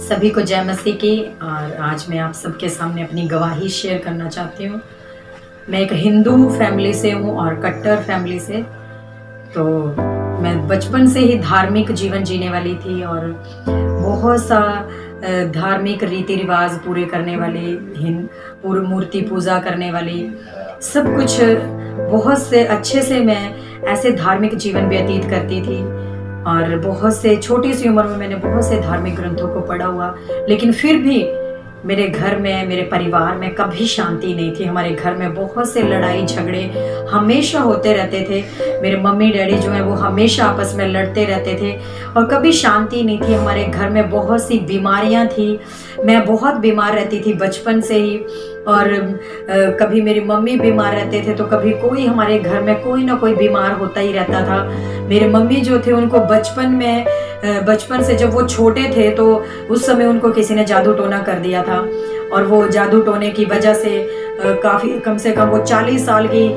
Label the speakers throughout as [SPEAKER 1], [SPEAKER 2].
[SPEAKER 1] सभी को जय मसीह की। और आज मैं आप सबके सामने अपनी गवाही शेयर करना चाहती हूँ। मैं एक हिंदू फैमिली से हूँ और कट्टर फैमिली से। तो मैं बचपन से ही धार्मिक जीवन जीने वाली थी और बहुत सा धार्मिक रीति रिवाज पूरे करने वाली, पूरी मूर्ति पूजा करने वाली, सब कुछ बहुत से अच्छे से मैं ऐसे धार्मिक जीवन व्यतीत करती थी। और बहुत से छोटी सी उम्र में मैंने बहुत से धार्मिक ग्रंथों को पढ़ा हुआ, लेकिन फिर भी मेरे घर में, मेरे परिवार में कभी शांति नहीं थी। हमारे घर में बहुत से लड़ाई झगड़े हमेशा होते रहते थे। मेरे मम्मी डैडी जो है वो हमेशा आपस में लड़ते रहते थे और कभी शांति नहीं थी। हमारे घर में बहुत सी बीमारियां थी। मैं बहुत बीमार रहती थी बचपन से ही। और कभी मेरी मम्मी बीमार रहते थे तो कभी कोई हमारे घर में कोई ना कोई बीमार होता ही रहता था। मेरे मम्मी जो थे उनको बचपन से जब वो छोटे थे तो उस समय उनको किसी ने जादू टोना कर दिया था और वो जादू टोने की वजह से काफ़ी कम से कम वो 40 साल की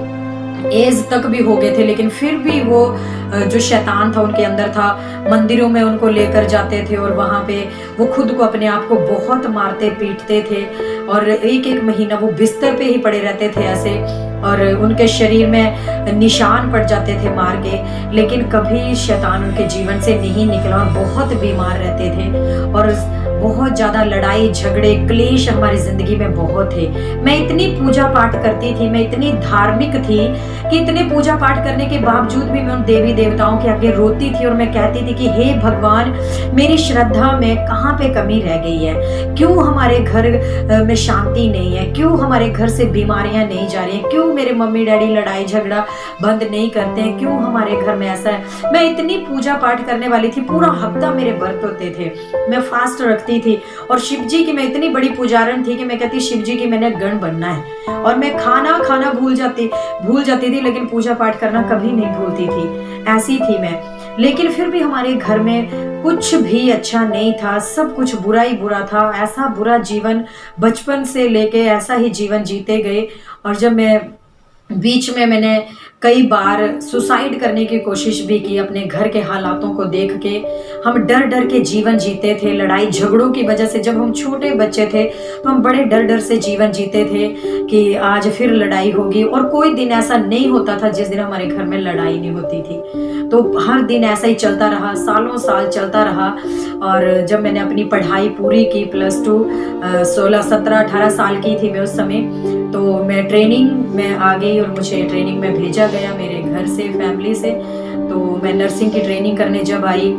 [SPEAKER 1] एज तक भी हो गए थे, लेकिन फिर भी वो जो शैतान था उनके अंदर था। मंदिरों में उनको लेकर जाते थे और वहाँ पे वो खुद को, अपने आप को बहुत मारते पीटते थे और एक एक महीना वो बिस्तर पे ही पड़े रहते थे ऐसे, और उनके शरीर में निशान पड़ जाते थे मार के, लेकिन कभी शैतान उनके जीवन से नहीं निकला और बहुत बीमार रहते थे और बहुत ज़्यादा लड़ाई झगड़े क्लेश हमारी ज़िंदगी में बहुत थे। मैं इतनी पूजा पाठ करती थी, मैं इतनी धार्मिक थी कि इतने पूजा पाठ करने के बावजूद भी मैं उन देवी देवताओं के आगे रोती थी और मैं कहती थी कि हे भगवान, मेरी श्रद्धा में कहाँ पे कमी रह गई है, क्यों हमारे घर में शांति नहीं है, क्यों हमारे घर से बीमारियां नहीं जा रही हैं, क्यों मेरे मम्मी डैडी लड़ाई झगड़ा बंद नहीं करते हैं, क्यों हमारे घर में ऐसा है। मैं इतनी पूजा पाठ करने वाली थी, पूरा हफ्ता मेरे व्रत होते थे, मैं फास्ट रखती थी और शिव जी की मैं इतनी बड़ी पुजारन थी कि मैं कहती शिव जी की मैंने गण बनना है। और मैं खाना भूल जाती थी, लेकिन पूजा पाठ करना कभी नहीं भूलती थी। ऐसी थी मैं। लेकिन फिर भी हमारे घर में कुछ भी अच्छा नहीं था, सब कुछ बुरा ही बुरा था। ऐसा बुरा जीवन बचपन से लेके ऐसा ही जीवन जीते गए। और जब मैं बीच में मैंने कई बार सुसाइड करने की कोशिश भी की अपने घर के हालातों को देख के। हम डर डर के जीवन जीते थे, लड़ाई झगड़ों की वजह से। जब हम छोटे बच्चे थे तो हम बड़े डर डर से जीवन जीते थे कि आज फिर लड़ाई होगी, और कोई दिन ऐसा नहीं होता था जिस दिन हमारे घर में लड़ाई नहीं होती थी। तो हर दिन ऐसा ही चलता रहा, सालों साल चलता रहा। और जब मैंने अपनी पढ़ाई पूरी की, +2, 16, 17, 18 साल की थी मैं उस समय, तो मैं ट्रेनिंग में आ गई और मुझे ट्रेनिंग में भेजा गया मेरे घर से, फैमिली से। तो मैं नर्सिंग की ट्रेनिंग करने जब आई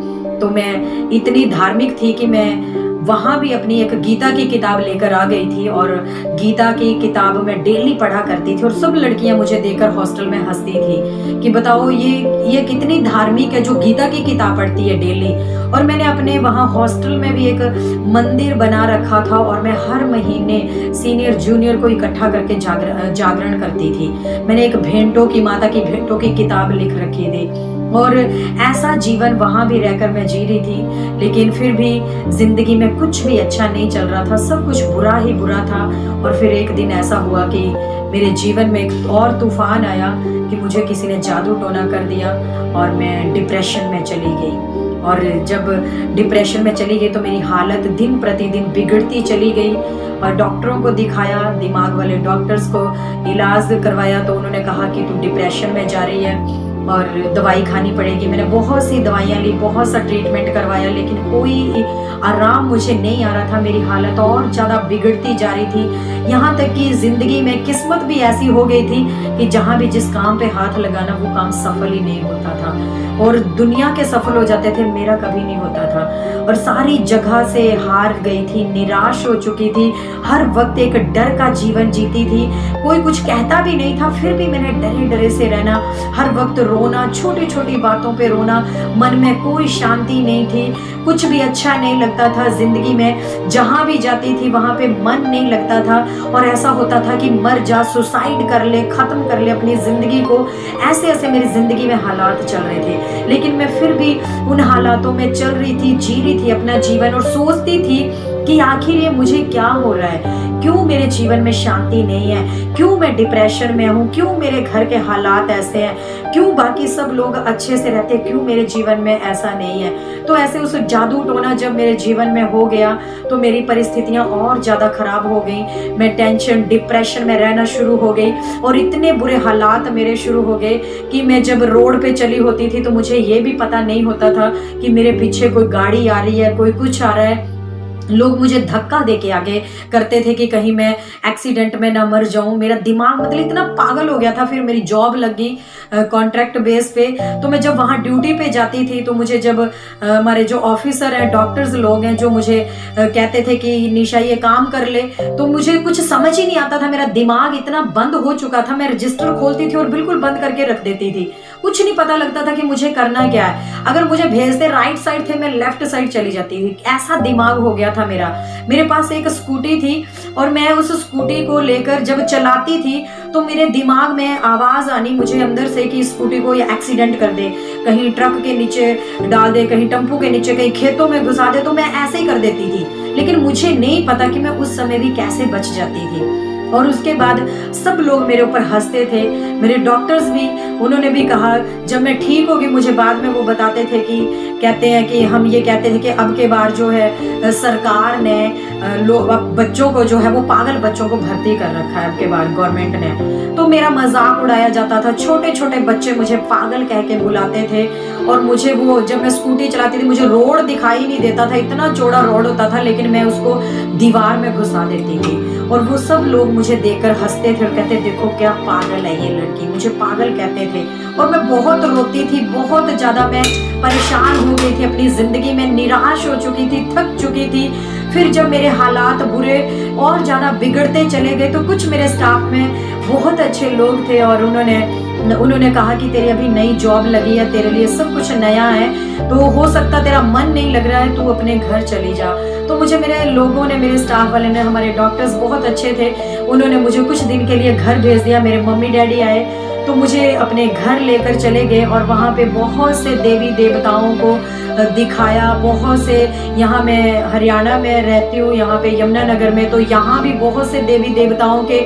[SPEAKER 1] तो मैं इतनी धार्मिक थी कि मैं वहाँ भी अपनी एक गीता की किताब लेकर आ गई थी और गीता की किताब मैं डेली पढ़ा करती थी। और सब लड़कियां मुझे देखकर हॉस्टल में हंसती थी कि बताओ ये कितनी धार्मिक है जो गीता की किताब पढ़ती है डेली। और मैंने अपने वहाँ हॉस्टल में भी एक मंदिर बना रखा था और मैं हर महीने सीनियर जूनियर को इकट्ठा करके जागरण करती थी। मैंने एक माता की भेंटों की किताब लिख रखी थी और ऐसा जीवन वहाँ भी रहकर मैं जी रही थी। लेकिन फिर भी जिंदगी में कुछ भी अच्छा नहीं चल रहा था, सब कुछ बुरा ही बुरा था। और फिर एक दिन ऐसा हुआ कि मेरे जीवन में एक और तूफान आया कि मुझे किसी ने जादू टोना कर दिया और मैं डिप्रेशन में चली गई। और जब डिप्रेशन में चली गई तो मेरी हालत दिन प्रतिदिन बिगड़ती चली गई और डॉक्टरों को दिखाया, दिमाग वाले डॉक्टर्स को इलाज करवाया तो उन्होंने कहा कि तू डिप्रेशन में जा रही है और दवाई खानी पड़ेगी। मैंने बहुत सी दवाइयाँ ली, बहुत सा ट्रीटमेंट करवाया, लेकिन कोई आराम मुझे नहीं आ रहा था। मेरी हालत और ज़्यादा बिगड़ती जा रही थी, यहाँ तक कि ज़िंदगी में किस्मत भी ऐसी हो गई थी कि जहाँ भी जिस काम पे हाथ लगाना वो काम सफल ही नहीं होता था। और दुनिया के सफल हो जाते थे, मेरा कभी नहीं होता था। और सारी जगह से हार गई थी, निराश हो चुकी थी, हर वक्त एक डर का जीवन जीती थी। कोई कुछ कहता भी नहीं था, फिर भी मैंने डरे डरे से रहना, हर वक्त रोना, छोटी छोटी बातों पे रोना, मन में कोई शांति नहीं थी, कुछ भी अच्छा नहीं लगता था जिंदगी में। जहाँ भी जाती थी वहाँ पे मन नहीं लगता था और ऐसा होता था कि मर जा, सुसाइड कर ले, खत्म कर ले अपनी जिंदगी को। ऐसे ऐसे मेरी जिंदगी में हालात चल रहे थे, लेकिन मैं फिर भी उन हालातों में चल रही थी, जी रही थी अपना जीवन और सोचती थी कि आखिर ये मुझे क्या हो रहा है, क्यों मेरे जीवन में शांति नहीं है, क्यों मैं डिप्रेशन में हूँ, क्यों मेरे घर के हालात ऐसे हैं, क्यों बाकी सब लोग अच्छे से रहते, क्यों मेरे जीवन में ऐसा नहीं है। तो ऐसे उस जादू टोना जब मेरे जीवन में हो गया तो मेरी परिस्थितियां और ज़्यादा खराब हो गई। मैं टेंशन डिप्रेशन में रहना शुरू हो गई और इतने बुरे हालात मेरे शुरू हो गए कि मैं जब रोड पे चली होती थी तो मुझे ये भी पता नहीं होता था कि मेरे पीछे कोई गाड़ी आ रही है, कोई कुछ आ रहा है। लोग मुझे धक्का दे के आगे करते थे कि कहीं मैं एक्सीडेंट में ना मर जाऊं। मेरा दिमाग मतलब इतना पागल हो गया था। फिर मेरी जॉब लग गई कॉन्ट्रैक्ट बेस पे। तो मैं जब वहाँ ड्यूटी पे जाती थी तो मुझे जब हमारे जो ऑफिसर हैं, डॉक्टर्स लोग हैं, जो मुझे कहते थे कि निशा ये काम कर ले, तो मुझे कुछ समझ ही नहीं आता था। मेरा दिमाग इतना बंद हो चुका था, मैं रजिस्टर खोलती थी और बिल्कुल बंद करके रख देती थी। कुछ नहीं पता लगता था कि मुझे करना क्या है। अगर मुझे भेजते राइट साइड थे, मैं लेफ्ट साइड चली जाती थी। ऐसा दिमाग हो गया था मेरा। मेरे पास एक स्कूटी थी और मैं उस स्कूटी को लेकर जब चलाती थी तो मेरे दिमाग में आवाज आनी मुझे अंदर से कि स्कूटी को ये एक्सीडेंट कर दे, कहीं ट्रक के नीचे डाल दे, कहीं टेम्पो के नीचे, कहीं खेतों में घुसा दे। तो मैं ऐसे ही कर देती थी, लेकिन मुझे नहीं पता कि मैं उस समय भी कैसे बच जाती थी। और उसके बाद सब लोग मेरे ऊपर हंसते थे। मेरे डॉक्टर्स भी, उन्होंने भी कहा, जब मैं ठीक होगी मुझे बाद में वो बताते थे कि कहते हैं कि हम ये कहते थे कि अब के बार जो है सरकार ने बच्चों को जो है वो पागल बच्चों को भर्ती कर रखा है अब के बार गवर्नमेंट ने। तो मेरा मजाक उड़ाया जाता था। छोटे छोटे बच्चे मुझे पागल कह के बुलाते थे। और मुझे वो जब मैं स्कूटी चलाती थी मुझे रोड दिखाई नहीं देता था, इतना चौड़ा रोड होता था, लेकिन मैं उसको दीवार में घुसा देती थी। और वो सब लोग मुझे देखकर हंसते थे और कहते देखो क्या पागल है ये लड़की, मुझे पागल कहते थे। और मैं बहुत रोती थी, बहुत ज्यादा मैं परेशान हो गई थी अपनी जिंदगी में, निराश हो चुकी थी, थक चुकी थी। फिर जब मेरे हालात बुरे और ज्यादा बिगड़ते चले गए तो कुछ मेरे स्टाफ में बहुत अच्छे लोग थे और उन्होंने कहा कि तेरी अभी नई जॉब लगी है, तेरे लिए सब कुछ नया है, तो हो सकता तेरा मन नहीं लग रहा है, तू अपने घर चली जा। तो मुझे मेरे लोगों ने, मेरे स्टाफ वाले ने, हमारे डॉक्टर्स बहुत अच्छे थे, उन्होंने मुझे कुछ दिन के लिए घर भेज दिया। मेरे मम्मी डैडी आए तो मुझे अपने घर लेकर चले गए और वहाँ पे बहुत से देवी देवताओं को दिखाया। बहुत से, यहाँ मैं हरियाणा में रहती हूँ, यहाँ पे यमुनानगर में, तो यहाँ भी बहुत से देवी देवताओं के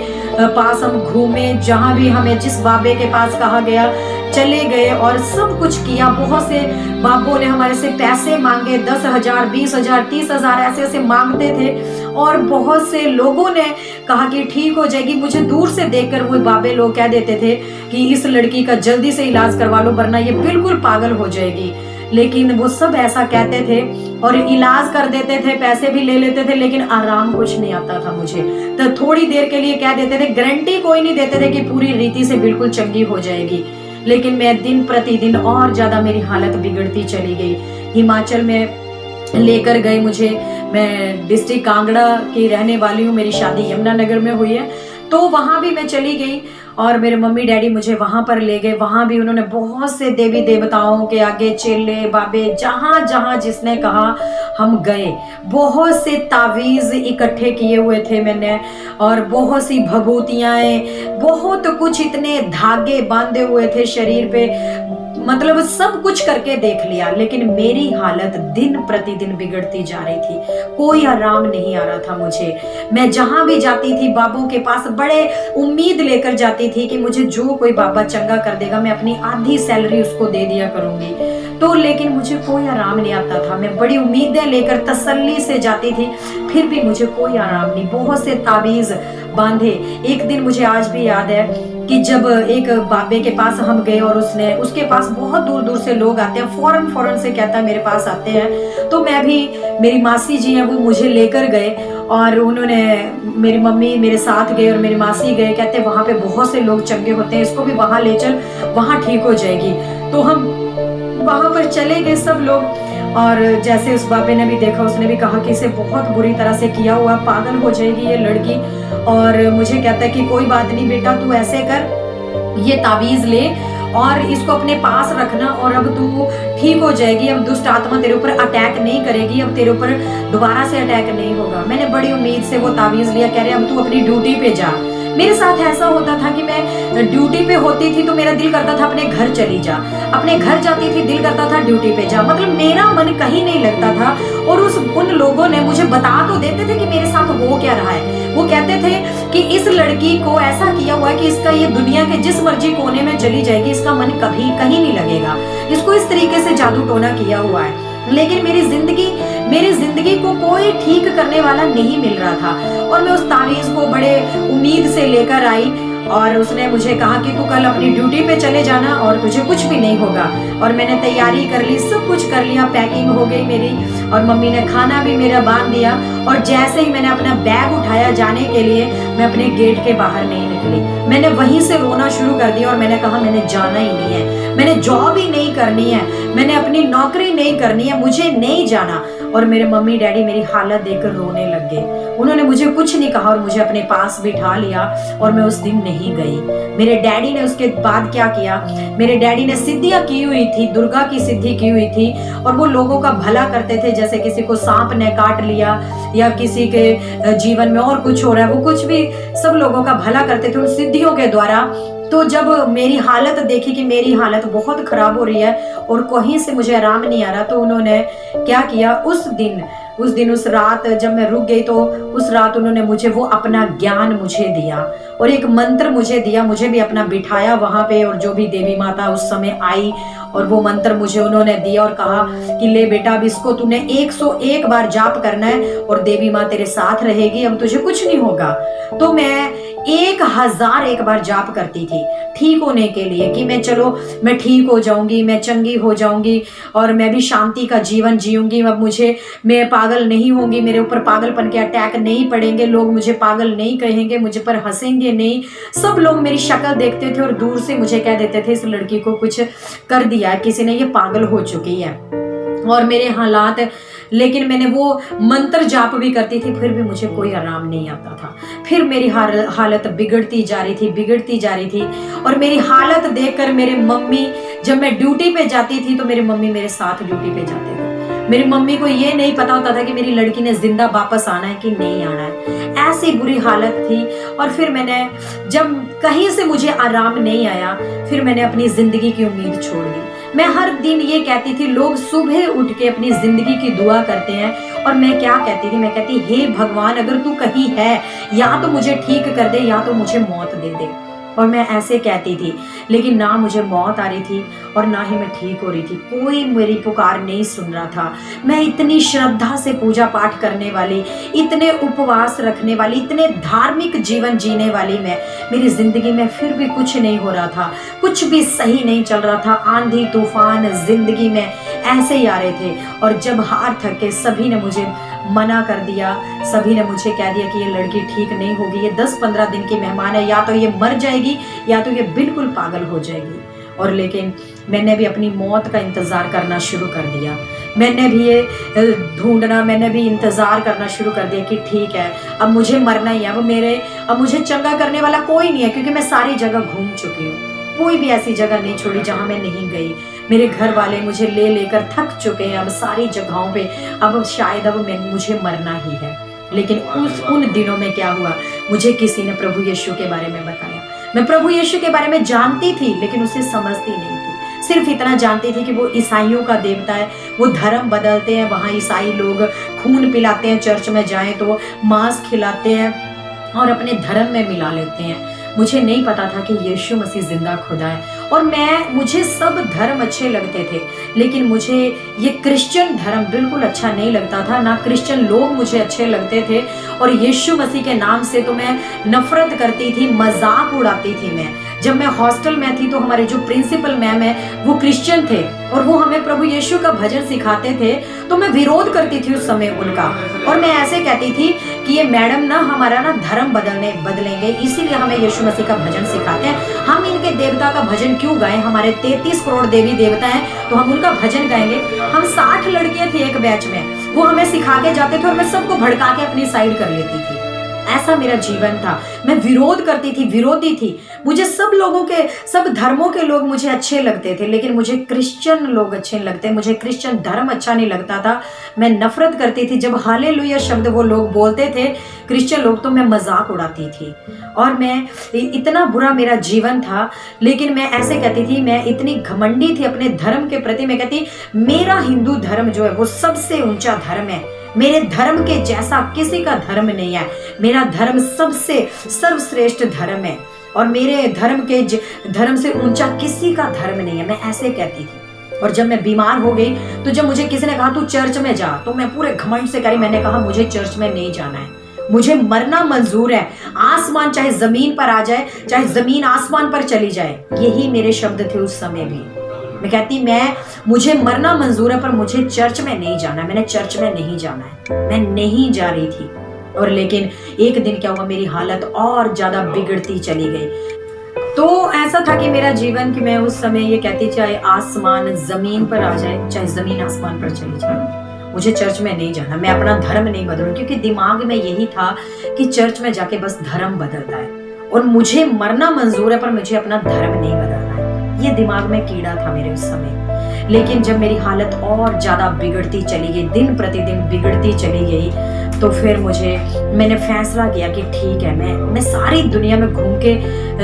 [SPEAKER 1] पास हम घूमे। जहाँ भी हमें जिस बाबे के पास कहा गया चले गए और सब कुछ किया। बहुत से बाबों ने हमारे से पैसे मांगे, 10,000, 20,000, 30,000 ऐसे ऐसे मांगते थे। और बहुत से लोगों ने कहा कि ठीक हो जाएगी। मुझे दूर से देखकर वो बाबे लोग कह देते थे कि इस लड़की का जल्दी से इलाज करवा लो वरना ये बिल्कुल पागल हो जाएगी। लेकिन वो सब ऐसा कहते थे और इलाज कर देते थे, पैसे भी ले लेते थे, लेकिन आराम कुछ नहीं आता था मुझे। तो थोड़ी देर के लिए कह देते थे, गारंटी कोई नहीं देते थे कि पूरी रीति से बिल्कुल चंगी हो जाएगी। लेकिन मैं दिन प्रतिदिन और ज्यादा मेरी हालत बिगड़ती चली गई। हिमाचल में लेकर गए मुझे, मैं डिस्ट्रिक्ट कांगड़ा की रहने वाली हूँ, मेरी शादी यमुनानगर में हुई है, तो वहाँ भी मैं चली गई और मेरे मम्मी डैडी मुझे वहाँ पर ले गए। वहाँ भी उन्होंने बहुत से देवी देवताओं के आगे चेले बाबे जहाँ जहाँ जिसने कहा हम गए। बहुत से तावीज़ इकट्ठे किए हुए थे मैंने और बहुत सी भभूतियाँ, बहुत कुछ, इतने धागे बांधे हुए थे शरीर पे, मतलब सब कुछ करके देख लिया। लेकिन मेरी हालत दिन प्रतिदिन बिगड़ती जा रही थी, कोई आराम नहीं आ रहा था मुझे। मैं जहां भी जाती थी बाबों के पास बड़े उम्मीद लेकर जाती थी कि मुझे जो कोई बाबा चंगा कर देगा मैं अपनी आधी सैलरी उसको दे दिया करूंगी। तो लेकिन मुझे कोई आराम नहीं आता था। मैं बड़ी उम्मीदें लेकर तसल्ली से जाती थी, फिर भी मुझे कोई आराम नहीं। बहुत से ताबीज बांधे। एक दिन मुझे आज भी याद है कि जब एक बाबे के पास हम गए और उसके पास बहुत दूर दूर से लोग आते हैं, फौरन से कहता है मेरे पास आते हैं। तो मैं भी, मेरी मासी जी हैं वो मुझे लेकर गए और उन्होंने, मेरी मम्मी मेरे साथ गए और मेरी मासी गए, कहते वहाँ पे बहुत से लोग चंगे होते हैं, इसको भी वहाँ ले चल, वहाँ ठीक हो जाएगी। तो हम वहाँ पर चले गए सब लोग और जैसे उस बाबे ने भी देखा, उसने भी कहा कि इसे बहुत बुरी तरह से किया हुआ, पागल हो जाएगी ये लड़की। और मुझे कहता है कि कोई बात नहीं बेटा, तू ऐसे कर, ये ताबीज ले और इसको अपने पास रखना और अब तू ठीक हो जाएगी, अब दुष्ट आत्मा तेरे ऊपर अटैक नहीं करेगी, अब तेरे ऊपर दोबारा से अटैक नहीं होगा। मैंने बड़ी उम्मीद से वो ताबीज लिया, कह रहे अब तू अपनी ड्यूटी पे जा। मेरे साथ ऐसा होता था कि मैं ड्यूटी पे होती थी तो मेरा दिल करता था अपने घर चली जा, अपने घर जाती थी दिल करता था ड्यूटी पे जा, मतलब मेरा मन कहीं नहीं लगता था। और उन लोगों ने मुझे बता तो देते थे कि मेरे साथ हो क्या रहा है। वो कहते थे कि इस लड़की को ऐसा किया हुआ है कि इसका ये दुनिया के जिस मर्जी कोने में चली जाएगी, इसका मन कभी कहीं नहीं लगेगा, इसको इस तरीके से जादू टोना किया हुआ है। लेकिन मेरी जिंदगी को कोई ठीक करने वाला नहीं मिल रहा था। और मैं उस तावीज को बड़े उम्मीद से लेकर आई और उसने मुझे कहा कि तू कल अपनी ड्यूटी पे चले जाना और तुझे कुछ भी नहीं होगा। और मैंने तैयारी कर ली, सब कुछ कर लिया, पैकिंग हो गई मेरी, और मम्मी ने खाना भी मेरा बांध दिया। और जैसे ही मैंने अपना बैग उठाया जाने के लिए, मैं अपने गेट के बाहर नहीं निकली, मैंने वहीं से रोना शुरू कर दिया। और मैंने कहा मैंने जाना ही नहीं है, मैंने जॉब ही नहीं करनी है, मैंने अपनी नौकरी नहीं करनी है, मुझे नहीं जाना। और मेरे मम्मी डैडी मेरी हालत देखकर रोने लग गए। उन्होंने मुझे कुछ नहीं कहा और मुझे अपने पास बिठा लिया और मैं उस दिन नहीं गई। मेरे डैडी ने उसके बाद क्या किया, मेरे डैडी ने सिद्धियां की हुई थी, दुर्गा की सिद्धि की हुई थी, और वो लोगों का भला करते थे। जैसे किसी को सांप ने काट लिया या किसी के जीवन में और कुछ हो रहा है, वो कुछ भी सब लोगों का भला करते थे उन सिद्धियों के द्वारा। तो जब मेरी हालत देखी कि मेरी हालत बहुत खराब हो रही है और कहीं से मुझे आराम नहीं आ रहा, तो उन्होंने क्या किया, उस रात जब मैं रुक गई, तो उस रात उन्होंने मुझे वो अपना ज्ञान मुझे दिया और एक मंत्र मुझे दिया, मुझे भी अपना बिठाया वहां पे। और जो भी देवी माता उस समय आई और वो मंत्र मुझे उन्होंने दिया और कहा कि ले बेटा, अब इसको तूने 101 बार जाप करना है और देवी माँ तेरे साथ रहेगी, अब तुझे कुछ नहीं होगा। तो मैं 1001 बार जाप करती थी ठीक होने के लिए, कि मैं ठीक हो जाऊंगी, मैं चंगी हो जाऊंगी और मैं भी शांति का जीवन जीऊंगी। अब मैं पागल नहीं होंगी, मेरे ऊपर पागलपन के अटैक नहीं पड़ेंगे, लोग मुझे पागल नहीं कहेंगे, मुझे पर हंसेंगे नहीं। सब लोग मेरी शक्ल देखते थे और दूर से मुझे कह देते थे इस लड़की को कुछ कर दिया है किसी ने, ये पागल हो चुकी है। और मेरे हालात, लेकिन मैंने वो मंत्र जाप भी करती थी, फिर भी मुझे कोई आराम नहीं आता था। फिर मेरी हालत बिगड़ती जा रही थी। और मेरी हालत देखकर मेरे मम्मी, जब मैं ड्यूटी पे जाती थी तो मेरी मम्मी मेरे साथ ड्यूटी पे जाते थे। मेरी मम्मी को ये नहीं पता होता था कि मेरी लड़की ने जिंदा वापस आना है कि नहीं आना है, ऐसी बुरी हालत थी। और फिर मैंने, जब कहीं से मुझे आराम नहीं आया, फिर मैंने अपनी जिंदगी की उम्मीद छोड़ दी। मैं हर दिन ये कहती थी, लोग सुबह उठ के अपनी जिंदगी की दुआ करते हैं, और मैं क्या कहती थी, मैं कहती हे भगवान, अगर तू कहीं है, या तो मुझे ठीक कर दे या तो मुझे मौत दे दे। और मैं ऐसे कहती थी, लेकिन ना मुझे मौत आ रही थी और ना ही मैं ठीक हो रही थी, कोई मेरी पुकार नहीं सुन रहा था। मैं इतनी श्रद्धा से पूजा पाठ करने वाली, इतने उपवास रखने वाली, इतने धार्मिक जीवन जीने वाली मेरी जिंदगी में फिर भी कुछ नहीं हो रहा था, कुछ भी सही नहीं चल रहा था। आंधी तूफान जिंदगी में ऐसे ही आ रहे थे। और जब हार थके, सभी ने मुझे मना कर दिया, सभी ने मुझे कह दिया कि ये लड़की ठीक नहीं होगी, ये 10-15 दिन की मेहमान है, या तो ये मर जाएगी या तो ये बिल्कुल पागल हो जाएगी। और लेकिन मैंने भी अपनी मौत का इंतजार करना शुरू कर दिया। मैंने भी ये ढूंढना, मैंने भी इंतजार करना शुरू कर दिया कि ठीक है, अब मुझे मरना ही है, अब मुझे चंगा करने वाला कोई नहीं है, क्योंकि मैं सारी जगह घूम चुकी हूँ, कोई भी ऐसी जगह नहीं छोड़ी जहाँ मैं नहीं गई। मेरे घर वाले मुझे लेकर थक चुके हैं अब सारी जगहों पे, अब शायद मुझे मरना ही है। लेकिन उन दिनों में क्या हुआ, मुझे किसी ने प्रभु यीशु के बारे में बताया। मैं प्रभु यीशु के बारे में जानती थी, लेकिन उसे समझती नहीं थी। सिर्फ इतना जानती थी कि वो ईसाइयों का देवता है, वो धर्म बदलते हैं, वहाँ ईसाई लोग खून पिलाते हैं, चर्च में जाएं तो मांस खिलाते हैं और अपने धर्म में मिला लेते हैं। मुझे नहीं पता था कि यीशु मसीह जिंदा खुदा है। और मुझे सब धर्म अच्छे लगते थे, लेकिन मुझे ये क्रिश्चियन धर्म बिल्कुल अच्छा नहीं लगता था, ना क्रिश्चियन लोग मुझे अच्छे लगते थे। और यीशु मसीह के नाम से तो मैं नफरत करती थी, मजाक उड़ाती थी। जब मैं हॉस्टल में थी तो हमारे जो प्रिंसिपल मैम है वो क्रिश्चियन थे और वो हमें प्रभु यीशु का भजन सिखाते थे, तो मैं विरोध करती थी उस समय उनका। और मैं ऐसे कहती थी कि ये मैडम ना हमारा ना धर्म बदलेंगे, इसीलिए हमें यीशु मसीह का भजन सिखाते हैं। हम इनके देवता का भजन क्यों गाएं, हमारे 33 करोड़ देवी देवता हैं तो हम उनका भजन गाएंगे। हम 60 लड़कियां थी एक बैच में, वो हमें सिखा के जाते थे और मैं सबको भड़का के अपनी साइड कर लेती थी। ऐसा मेरा जीवन था। मैं विरोध करती थी, विरोधी थी। मुझे सब लोगों के, सब धर्मों के लोग मुझे अच्छे लगते थे, लेकिन मुझे क्रिश्चियन लोग अच्छे नहीं लगते, मुझे क्रिश्चियन धर्म अच्छा नहीं लगता था। मैं नफरत करती थी। जब हालेलुया शब्द वो लोग बोलते थे क्रिश्चियन लोग, तो मैं मजाक उड़ाती थी। और मैं, इतना बुरा मेरा जीवन था। लेकिन मैं ऐसे कहती थी, मैं इतनी घमंडी थी अपने धर्म के प्रति। मैं कहती मेरा हिंदू धर्म जो है वो सबसे ऊंचा धर्म है, मेरे धर्म के जैसा किसी का धर्म नहीं है, मेरा धर्म सबसे सर्वश्रेष्ठ धर्म है, और मेरे धर्म से ऊंचा किसी का धर्म नहीं है। मैं ऐसे कहती थी। और जब मैं बीमार हो गई, तो जब मुझे किसी ने कहा तू चर्च में जा, तो मैं पूरे घमंड से करी, मैंने कहा मुझे चर्च में नहीं जाना है, मुझे मरना मंजूर है। आसमान चाहे जमीन पर आ जाए, चाहे जमीन आसमान पर चली जाए। यही मेरे शब्द थे उस समय भी। मैं कहती मुझे मरना मंजूर है, पर मुझे चर्च में नहीं जाना है, मैंने चर्च में नहीं जाना है। मैं नहीं जा रही थी। और लेकिन एक दिन क्या हुआ, मेरी हालत और ज्यादा बिगड़ती चली गई। तो ऐसा था कि मेरा जीवन, कि मैं उस समय ये कहती चाहे आसमान जमीन पर आ जाए, चाहे जमीन आसमान पर चली जाए, मुझे चर्च में नहीं जाना, मैं अपना धर्म नहीं बदलूं। क्योंकि दिमाग में यही था कि चर्च में जाके बस धर्म बदलता है, और मुझे मरना मंजूर है, पर मुझे अपना धर्म नहीं बदलना है। ये दिमाग में कीड़ा था मेरे उस समय। लेकिन जब मेरी हालत और ज्यादा बिगड़ती चली गई, दिन प्रतिदिन बिगड़ती चली गई, तो फिर मैंने फैसला किया कि ठीक है, मैं सारी दुनिया में घूम के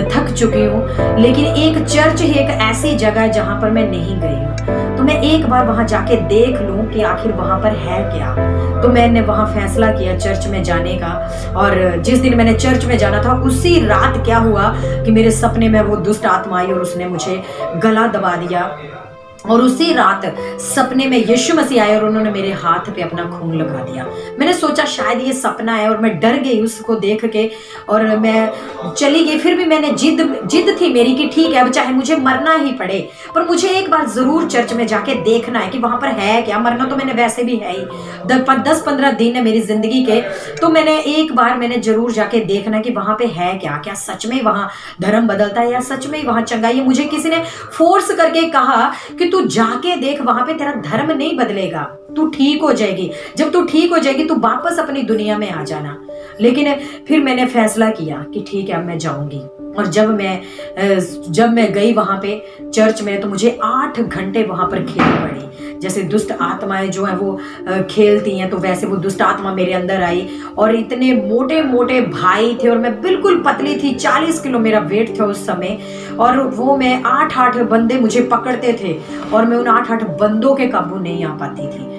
[SPEAKER 1] थक चुकी हूँ, लेकिन एक चर्च ही एक ऐसी जगह है जहाँ पर मैं नहीं गई हूँ, तो मैं एक बार वहां जाके देख लूं कि आखिर वहां पर है क्या। तो मैंने वहां फैसला किया चर्च में जाने का। और जिस दिन मैंने चर्च में जाना था, उसी रात क्या हुआ कि मेरे सपने में वो दुष्ट आत्मा आई और उसने मुझे गला दबा दिया। और उसी रात सपने में यीशु मसीह आए और उन्होंने मेरे हाथ पे अपना खून लगा दिया। मैंने सोचा शायद ये सपना है, और मैं डर गई उसको देख के, और मैं चली गई। फिर भी मैंने जिद थी मेरी कि ठीक है, अब चाहे मुझे मरना ही पड़े, पर मुझे एक बार जरूर चर्च में जाके देखना है कि वहां पर है क्या। मरना तो मैंने वैसे भी है ही, 10-15 दिन है मेरी जिंदगी के, तो एक बार मैंने जरूर जाके देखना कि वहां पे है क्या, क्या सच में वहां धर्म बदलता है, या सच में वहां चंगाई है। मुझे किसी ने फोर्स करके कहा कि तू जाके देख, वहां पे तेरा धर्म नहीं बदलेगा, तू ठीक हो जाएगी, जब तू ठीक हो जाएगी तू वापस अपनी दुनिया में आ जाना। लेकिन फिर मैंने फैसला किया कि ठीक है, अब मैं जाऊंगी। और जब मैं गई वहां पे चर्च में, तो मुझे 8 घंटे वहां पर खेल पड़ी। जैसे दुष्ट आत्माएं जो है वो खेलती हैं, तो वैसे वो दुष्ट आत्मा मेरे अंदर आई। और इतने मोटे मोटे भाई थे, और मैं बिल्कुल पतली थी, 40 किलो मेरा वेट था उस समय। और वो मैं 8 बंदे मुझे पकड़ते थे, और मैं उन 8 बंदों के काबू नहीं आ पाती थी।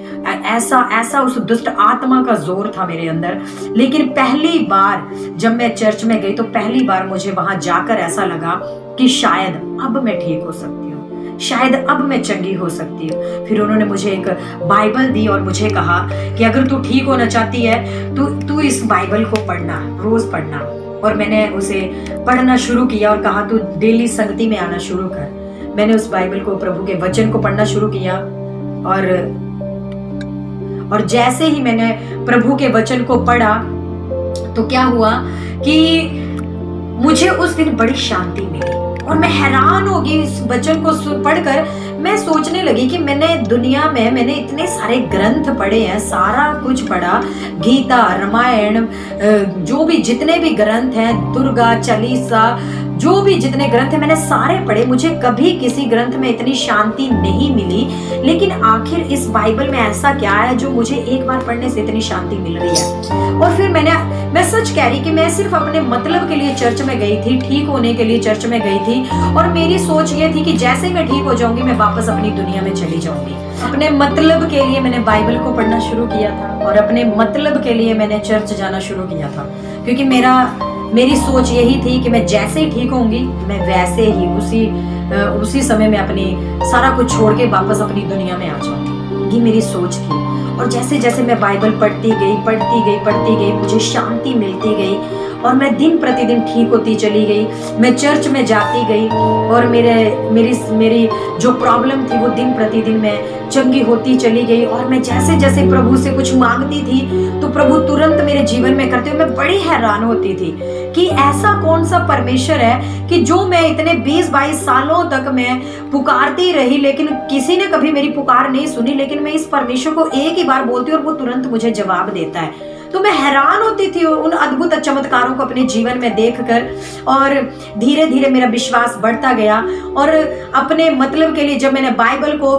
[SPEAKER 1] ऐसा उस दुष्ट आत्मा का जोर था मेरे अंदर। लेकिन पहली बार जब मैं चर्च में गई, तो पहली बार मुझे वहां जाकर ऐसा लगा कि शायद अब मैं ठीक हो सकती हूँ, शायद अब मैं चंगी हो सकती हूँ। फिर उन्होंने मुझे एक बाइबल दी और मुझे कहा कि अगर तू ठीक होना चाहती है तो तू इस बाइबल को पढ़ना, रोज पढ़ना। और मैंने उसे पढ़ना शुरू किया और कहा तू डेली संगति में आना शुरू कर। मैंने उस बाइबल को, प्रभु के वचन को पढ़ना शुरू किया। और जैसे ही मैंने प्रभु के वचन को पढ़ा, तो क्या हुआ कि मुझे उस दिन बड़ी शांति मिली। और मैं हैरान हो गई इस वचन को पढ़कर। मैं सोचने लगी कि दुनिया में मैंने इतने सारे ग्रंथ पढ़े हैं, सारा कुछ पढ़ा, गीता, रामायण, जो भी जितने भी ग्रंथ हैं, दुर्गा चालीसा, जो भी जितने ग्रंथ हैं मैंने सारे पढ़े। मुझे कभी किसी ग्रंथ में इतनी शांति नहीं मिली। लेकिन आखिर इस बाइबल में ऐसा क्या है जो मुझे एक बार पढ़ने से इतनी शांति मिल रही है। और फिर मैं सच कह रही कि मैं सिर्फ अपने मतलब के लिए चर्च में गई थी, ठीक होने के लिए चर्च में गई थी। और मेरी सोच ये थी कि जैसे ही मैं ठीक हो जाऊंगी, मैं वापस अपनी दुनिया में चली जाऊंगी। अपने मतलब के लिए मैंने बाइबल को पढ़ना शुरू किया था, और अपने मतलब के लिए मैंने चर्च जाना शुरू किया था। क्योंकि मेरी सोच यही थी कि मैं जैसे ही ठीक होंगी, मैं वैसे ही उसी समय में अपनी सारा कुछ छोड़ के वापस अपनी दुनिया में आ जाऊंगी। ये मेरी सोच थी। और जैसे जैसे मैं बाइबल पढ़ती गई, मुझे शांति मिलती गई, और मैं दिन प्रतिदिन ठीक होती चली गई। मैं चर्च में जाती गई, और मेरी जो प्रॉब्लम थी वो दिन प्रतिदिन मैं चंगी होती चली गई। और मैं जैसे जैसे प्रभु से कुछ मांगती थी, तो प्रभु तुरंत मेरे जीवन में करते हुए मैं बड़ी हैरान होती थी कि ऐसा कौन सा परमेश्वर है कि जो मैं इतने 20-22 सालों तक मैं पुकारती रही, लेकिन किसी ने कभी मेरी पुकार नहीं सुनी। लेकिन मैं इस परमेश्वर को एक ही बार बोलती हूँ और वो तुरंत मुझे जवाब देता है। तो मैं हैरान होती थी उन अद्भुत चमत्कारों को अपने जीवन में देखकर, और धीरे धीरे मेरा विश्वास बढ़ता गया। और अपने मतलब के लिए जब मैंने बाइबल को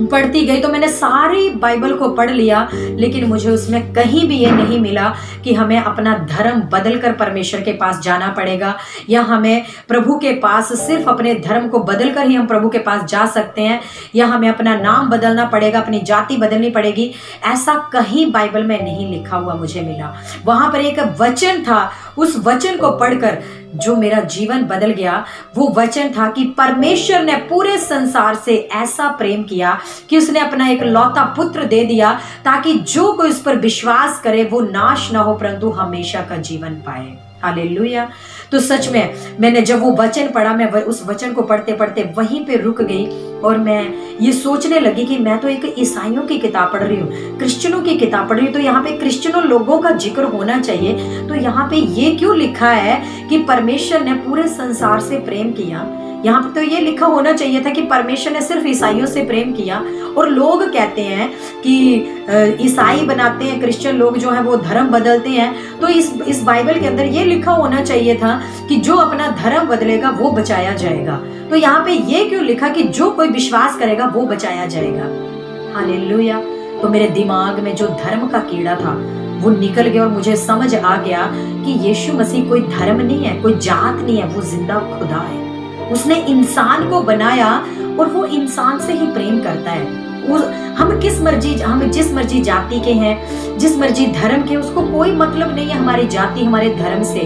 [SPEAKER 1] पढ़ती गई तो मैंने सारी बाइबल को पढ़ लिया, लेकिन मुझे उसमें कहीं भी ये नहीं मिला कि हमें अपना धर्म बदलकर परमेश्वर के पास जाना पड़ेगा, या हमें प्रभु के पास सिर्फ अपने धर्म को बदलकर ही हम प्रभु के पास जा सकते हैं, या हमें अपना नाम बदलना पड़ेगा, अपनी जाति बदलनी पड़ेगी। ऐसा कहीं बाइबल में नहीं लिखा हुआ मुझे मिला। वहां पर एक वचन था, उस वचन को पढ़कर जो मेरा जीवन बदल गया वो वचन था कि परमेश्वर ने पूरे संसार से ऐसा प्रेम किया कि उसने अपना एक लौता पुत्र दे दिया, ताकि जो कोई उस पर विश्वास करे वो नाश ना हो परंतु हमेशा का जीवन पाए। हालेलुया। तो सच में मैंने जब वो वचन पढ़ा, मैं उस वचन को पढ़ते पढ़ते वहीं पे रुक गई और मैं ये सोचने लगी कि मैं तो एक ईसाइयों की किताब पढ़ रही हूँ, क्रिश्चियनों की किताब पढ़ रही हूँ, तो यहाँ पे क्रिश्चियनों लोगों का जिक्र होना चाहिए। तो यहाँ पे ये क्यों लिखा है कि परमेश्वर ने पूरे संसार से प्रेम किया? यहाँ पे तो ये लिखा होना चाहिए था कि परमेश्वर ने सिर्फ ईसाइयों से प्रेम किया। और लोग कहते हैं कि ईसाई बनाते हैं, क्रिश्चियन लोग जो है वो धर्म बदलते हैं। तो इस बाइबल के अंदर ये लिखा होना चाहिए था कि जो अपना धर्म बदलेगा वो बचाया जाएगा। तो यहाँ पे ये क्यों लिखा कि जो कोई विश्वास करेगा वो बचाया जाएगा? हालेलुया। तो मेरे दिमाग में जो धर्म का कीड़ा था वो निकल गया और मुझे समझ आ गया कि यीशु मसीह कोई धर्म नहीं है, कोई जात नहीं है, वो जिंदा खुदा है। उसने इंसान को बनाया और वो इंसान से ही प्रेम करता है। हम जिस मर्जी जाति के हैं, जिस मर्जी धर्म के, उसको कोई मतलब नहीं है हमारी जाति हमारे धर्म से,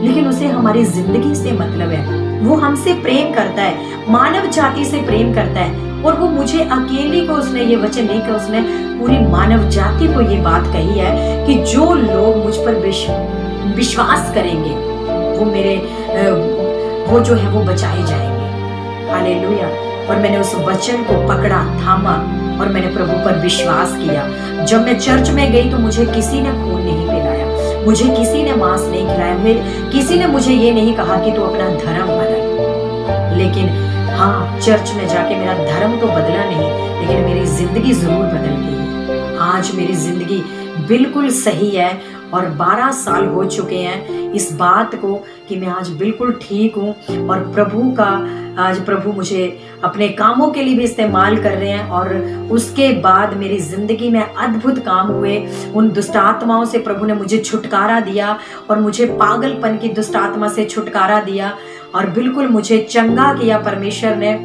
[SPEAKER 1] लेकिन उसे हमारी जिंदगी से मतलब है। वो हमसे प्रेम करता है, मानव जाति से प्रेम करता है। और वो मुझे अकेली को उसने ये वचन नहीं कहा, उसने पूरी मानव जाति को ये बात कही है कि जो लोग मुझ पर विश्वास करेंगे वो जो है वो बचाए जाएंगे। हालेलुया। और मैंने उस वचन को पकड़ा, थामा और मैंने प्रभु पर विश्वास किया। जब मैं चर्च में गई तो मुझे किसी ने खून नहीं पिलाया, मुझे किसी ने मांस नहीं खिलाया, किसी ने मुझे ये नहीं कहा कि तू अपना धर्म बदल। लेकिन हाँ, चर्च में जाके मेरा धर्म तो बदला नहीं, लेकिन मेरी जिंदगी जरूर बदल गई। आज मेरी जिंदगी बिल्कुल सही है और 12 साल हो चुके हैं इस बात को कि मैं आज बिल्कुल ठीक हूँ। और आज प्रभु मुझे अपने कामों के लिए भी इस्तेमाल कर रहे हैं। और उसके बाद मेरी जिंदगी में अद्भुत काम हुए। उन दुष्ट आत्माओं से प्रभु ने मुझे छुटकारा दिया और मुझे पागलपन की दुष्ट आत्मा से छुटकारा दिया और बिल्कुल मुझे चंगा किया परमेश्वर ने।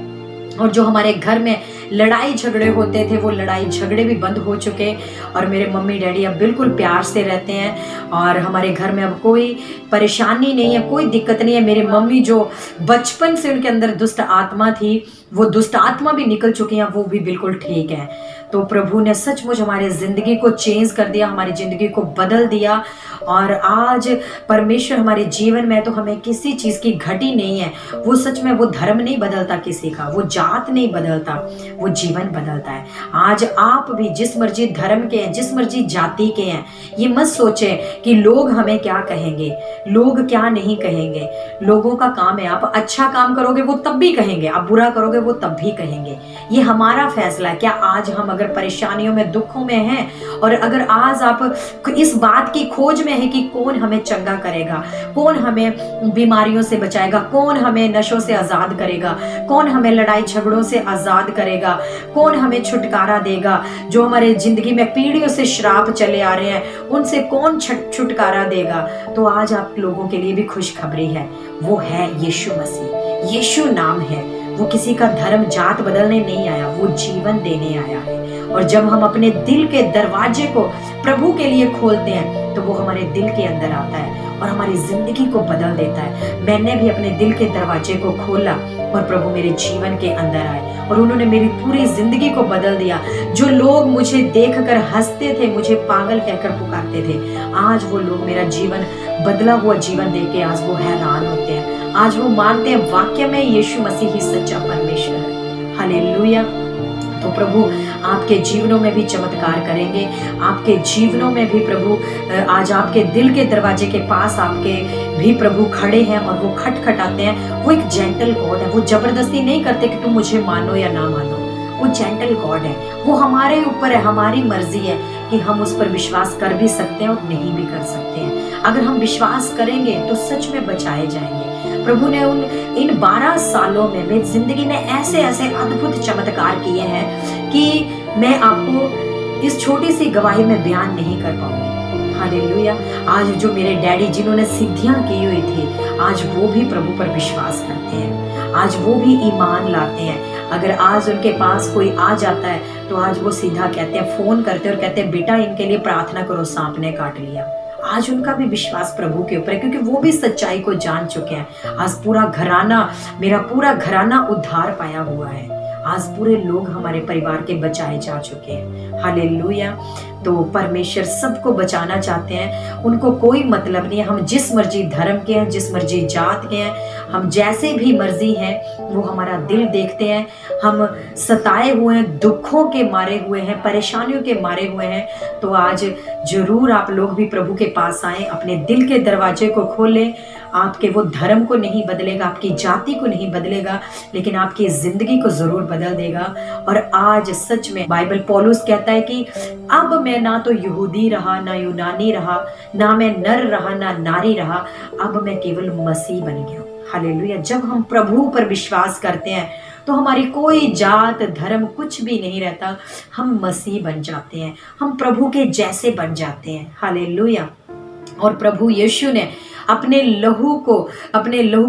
[SPEAKER 1] और जो हमारे घर में लड़ाई झगड़े होते थे वो लड़ाई झगड़े भी बंद हो चुके और मेरे मम्मी डैडी अब बिल्कुल प्यार से रहते हैं और हमारे घर में अब कोई परेशानी नहीं है, कोई दिक्कत नहीं है। मेरी मम्मी जो बचपन से उनके अंदर दुष्ट आत्मा थी वो दुष्ट आत्मा भी निकल चुकी हैं, वो भी बिल्कुल ठीक है। तो प्रभु ने सचमुच हमारी ज़िंदगी को चेंज कर दिया, हमारी ज़िंदगी को बदल दिया। और आज परमेश्वर हमारे जीवन में तो हमें किसी चीज़ की घटी नहीं है। वो सच में वो धर्म नहीं बदलता किसी का, वो जात नहीं बदलता, वो जीवन बदलता है। आज आप भी जिस मर्जी धर्म के हैं, जिस मर्जी जाति के हैं, ये मत सोचें कि लोग हमें क्या कहेंगे, लोग क्या नहीं कहेंगे। लोगों का काम है, आप अच्छा काम करोगे वो तब भी कहेंगे, आप बुरा करोगे वो तब भी कहेंगे। ये हमारा फैसला है। क्या आज हम अगर परेशानियों में, दुखों में हैं और अगर आज आप इस बात की खोज में है कि कौन हमें चंगा करेगा, कौन हमें बीमारियों से बचाएगा, कौन हमें नशों से आजाद करेगा, कौन हमें लड़ाई झगड़ों से आजाद करेगा, कौन हमें छुटकारा देगा, जो हमारे जिंदगी में पीढ़ियों से श्राप चले आ रहे हैं उनसे कौन छुटकारा देगा, तो आज आप लोगों के लिए भी खुशखबरी है। वो है यीशु मसीह। यीशु नाम है। वो किसी का धर्म जात बदलने नहीं आया, वो जीवन देने आया है। और जब हम अपने दिल के दरवाजे को प्रभु के लिए खोलते हैं तो वो हमारे दिल के अंदर आता है और हमारी जिंदगी को बदल देता है। मैंने भी अपने दिल के दरवाजे को खोला और प्रभु मेरे जीवन के अंदर आए और उन्होंने मेरी पूरी जिंदगी को बदल दिया। जो लोग मुझे देखकर हंसते थे, मुझे पागल कहकर पुकारते थे, आज वो लोग मेरा जीवन, बदला हुआ जीवन देख के आज वो हैरान होते हैं। आज वो मानते हैं वाक्य में यीशु मसीह ही सच्चा परमेश्वर है। हालेलुया। तो प्रभु आपके जीवनों में भी चमत्कार करेंगे। आपके जीवनों में भी प्रभु आज आपके दिल के दरवाजे के पास आपके भी प्रभु खड़े हैं और वो खटखटाते हैं। वो एक जेंटल गॉड है। वो जबरदस्ती नहीं करते कि तुम मुझे मानो या ना मानो। वो जेंटल गॉड है। वो हमारे ऊपर है, हमारी मर्जी है कि हम उस पर विश्वास कर भी सकते हैं और नहीं भी कर सकते हैं। अगर हम विश्वास करेंगे तो सच में बचाए जाएंगे। प्रभु ने इन 12 सालों में मेरी जिंदगी में ऐसे ऐसे अद्भुत चमत्कार किए हैं कि मैं आपको इस छोटी सी गवाही में बयान नहीं कर पाऊंगी। हालेलुया। आज जो मेरे डैडी जिन्होंने सिद्धियां की हुई थी, आज वो भी प्रभु पर विश्वास करते हैं, आज वो भी ईमान लाते हैं। अगर आज उनके पास कोई आ जाता है तो आज वो सीधा कहते हैं, फोन करते हैं और कहते हैं बेटा इनके लिए प्रार्थना करो, सांप ने काट लिया। आज उनका भी विश्वास प्रभु के ऊपर है क्योंकि वो भी सच्चाई को जान चुके हैं। आज पूरा घराना, मेरा पूरा घराना उद्धार पाया हुआ है। आज पूरे लोग हमारे परिवार के बचाए जा चुके हैं। हालेलुया। तो परमेश्वर सबको बचाना चाहते हैं, उनको कोई मतलब नहीं है हम जिस मर्जी धर्म के हैं, जिस मर्जी जात के हैं, हम जैसे भी मर्जी हैं, वो हमारा दिल देखते हैं। हम सताए हुए हैं, दुखों के मारे हुए हैं, परेशानियों के मारे हुए हैं, तो आज जरूर आप लोग भी प्रभु के पास आए, अपने दिल के दरवाजे को खोलें। आपके वो धर्म को नहीं बदलेगा, आपकी जाति को नहीं बदलेगा, लेकिन आपकी जिंदगी को जरूर बदल देगा। और आज सच में बाइबल पौलुस कहता है कि अब मैं ना तो यहूदी रहा, ना यूनानी रहा, ना मैं नर रहा, ना नारी रहा, अब मैं केवल मसीह बन गया। हालेलुया। जब हम प्रभु पर विश्वास करते हैं तो हमारी कोई जात धर्म कुछ भी नहीं रहता, हम मसीह बन जाते हैं, हम प्रभु के जैसे बन जाते हैं। हालेलुया। और प्रभु यीशु ने अपने लहू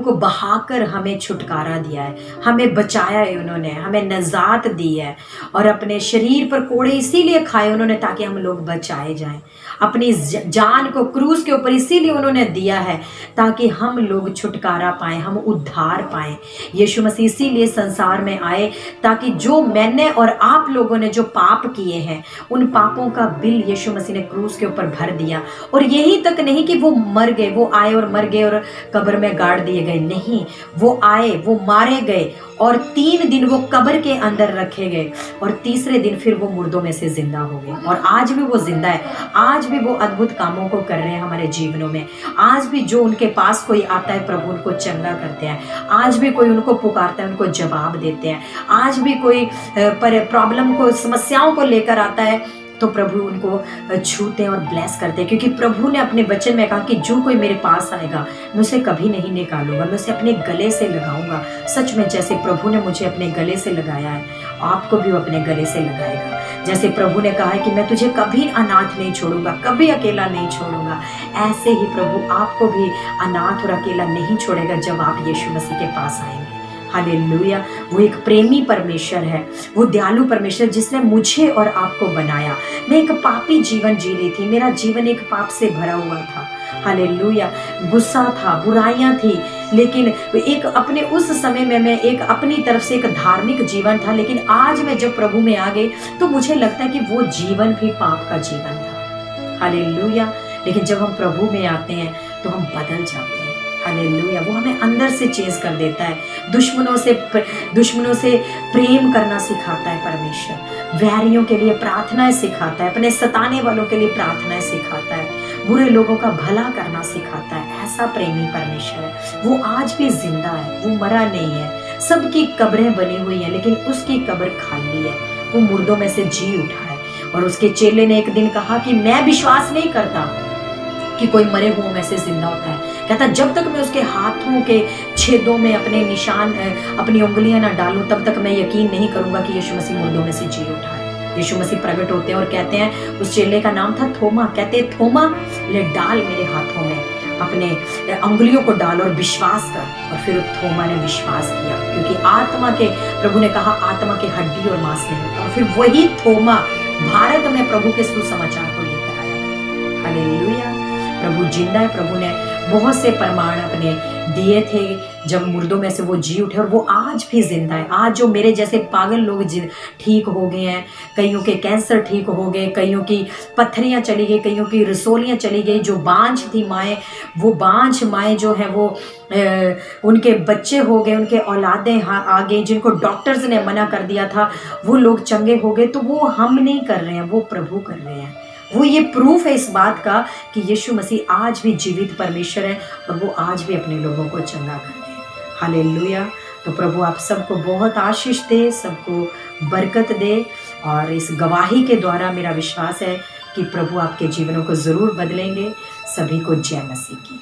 [SPEAKER 1] को बहाकर हमें छुटकारा दिया है, हमें बचाया है, उन्होंने हमें नजात दी है। और अपने शरीर पर कोड़े इसीलिए खाए उन्होंने ताकि हम लोग बचाए जाएं। अपनी जान को क्रूस के ऊपर इसीलिए उन्होंने दिया है ताकि हम लोग छुटकारा पाएं, हम उद्धार पाएं। यीशु मसीह इसीलिए संसार में आए ताकि जो मैंने और आप लोगों ने जो पाप किए हैं, उन पापों का बिल यीशु मसीह ने क्रूस के ऊपर भर दिया। और यही तक नहीं कि वो मर गए, वो आए और मर गए और कब्र में गाड़ दिए गए, नहीं, वो आए, वो मारे गए और 3 दिन वो कब्र के अंदर रखे गए और तीसरे दिन फिर वो मुर्दों में से जिंदा हो गए। और आज भी वो जिंदा है, आज भी वो अद्भुत कामों को कर रहे हैं हमारे जीवनों में। आज भी जो उनके पास कोई आता है प्रभु उनको चंगा करते हैं, आज भी कोई उनको पुकारता है उनको जवाब देते हैं, आज भी कोई प्रॉब्लम को, समस्याओं को लेकर आता है तो प्रभु उनको छूते हैं और ब्लेस करते हैं। क्योंकि प्रभु ने अपने वचन में कहा कि जो कोई मेरे पास आएगा मैं उसे कभी नहीं निकालूंगा, मैं उसे अपने गले से लगाऊंगा। सच में जैसे प्रभु ने मुझे अपने गले से लगाया है, आपको भी वो अपने गले से लगाएगा। जैसे प्रभु ने कहा है कि मैं तुझे कभी अनाथ नहीं छोड़ूंगा, कभी अकेला नहीं छोड़ूंगा, ऐसे ही प्रभु आपको भी अनाथ और अकेला नहीं छोड़ेगा जब आप यीशु मसीह के पास आएंगे। हालेलुया। वो एक प्रेमी परमेश्वर है, वो दयालु परमेश्वर जिसने मुझे और आपको बनाया। मैं एक पापी जीवन जी रही थी, मेरा जीवन एक पाप से भरा हुआ था। हालेलुया। गुस्सा था, बुराइयां थी, लेकिन एक अपने उस समय में मैं एक अपनी तरफ से एक धार्मिक जीवन था। लेकिन आज मैं जब प्रभु में आ गई तो मुझे लगता है कि वो जीवन भी पाप का जीवन था। हालेलुया। लेकिन जब हम प्रभु में आते हैं तो हम बदल जाते हैं। हालेलुया। वो हमें अंदर से चेंज कर देता है। दुश्मनों से प्रेम करना सिखाता है परमेश्वर, वैरियों के लिए प्रार्थनाएं सिखाता है, अपने सताने वालों के लिए प्रार्थनाएं सिखाता है, बुरे लोगों का भला करना सिखाता है। ऐसा प्रेमी परमेश्वर है, वो आज भी जिंदा है, वो मरा नहीं है। सबकी कब्रें बनी हुई हैं लेकिन उसकी कब्र खाली है, वो मुर्दों में से जी उठा है। और उसके चेले ने एक दिन कहा कि मैं विश्वास नहीं करता कि कोई मरे हुओं में से जिंदा होता है। कहता जब तक मैं उसके हाथों के छेदों में अपने निशान, अपनी उंगलियां ना डालूं, तब तक मैं यकीन नहीं करूंगा कि यीशु मसीह मुर्दों में से जी उठा है। यीशु मसीह प्रकट होते हैं और कहते हैं, उस चेले का नाम था थोमा, कहते हैं थोमा ले डाल मेरे हाथों में, अपने उंगलियों को डाल और विश्वास कर। और फिर थोमा ने विश्वास किया क्योंकि आत्मा के, प्रभु ने कहा आत्मा के हड्डी और मांस नहीं। और फिर वही थोमा भारत में प्रभु के सुसमाचार को लेकर आया। हालेलुया। प्रभु जिंदा है। प्रभु ने बहुत से प्रमाण अपने दिए थे जब मुर्दों में से वो जी उठे, और वो आज भी जिंदा है। आज जो मेरे जैसे पागल लोग ठीक हो गए हैं, कईयों के कैंसर ठीक हो गए, कईयों की पत्थरियां चली गई, कईयों की रसोलियां चली गई, जो बांझ थी माएँ, वो बांझ माएँ जो है वो उनके बच्चे हो गए, उनके औलादें आ गई, जिनको डॉक्टर्स ने मना कर दिया था वो लोग चंगे हो गए। तो वो हम नहीं कर रहे हैं, वो प्रभु कर रहे हैं। वो ये प्रूफ है इस बात का कि यीशु मसीह आज भी जीवित परमेश्वर है और वो आज भी अपने लोगों को चंगा कर रहे हैं। हालेलुया। तो प्रभु आप सबको बहुत आशीष दे, सबको बरकत दे। और इस गवाही के द्वारा मेरा विश्वास है कि प्रभु आपके जीवनों को ज़रूर बदलेंगे। सभी को जय मसीह की।